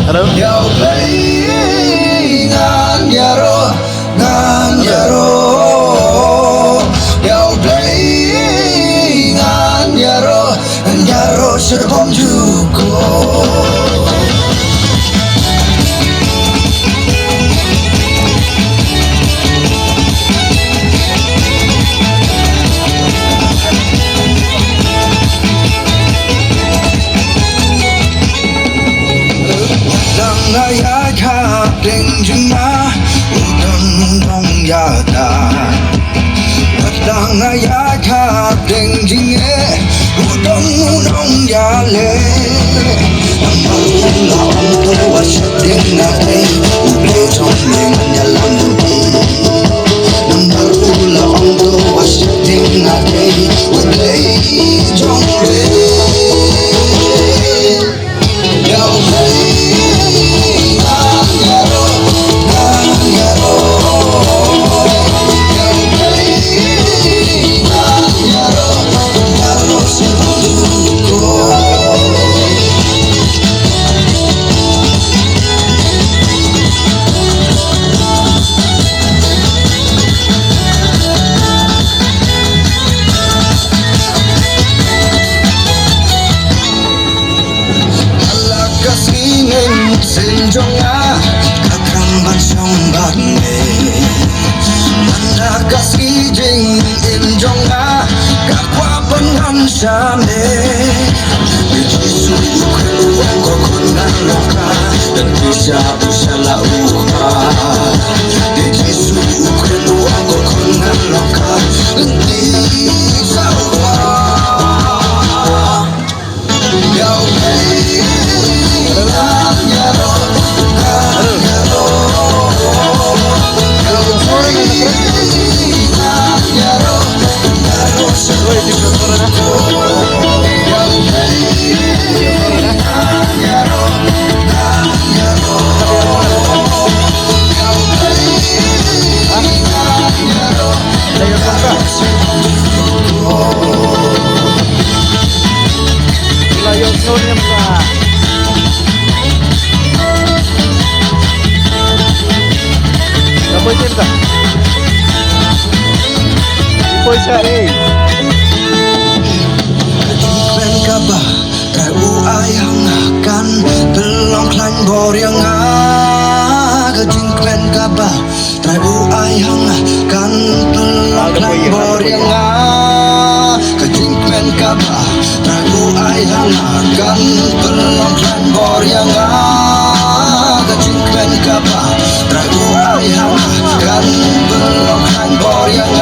Halo. Yo play nganyaro nganyaro. Yo play nganyaro nganyaro sebom juko. Ya ka ding jing ma udon dong ya da wadang ya ka ding jing e udon dong ya le amaru la on to wa shading na le ule chong le ya lam di amaru la on to wa shading na le ule chong le yo Sinjonga kakang bansong bagne anda kasih jing injonga kakwa pengan same bijisu ukelu kokona loka dan bisa usala uka bijisu ukelu kokona loka bisa uka yo Cari Kejingklen kabah Trau ayang akan Telong klan boryang Kejingklen kabah Trau ayang akan Telong klan boryang Kejingklen kabah Trau ayang akan Telong klan boryang Kejingklen kabah Trau ayang akan Telong klan boryang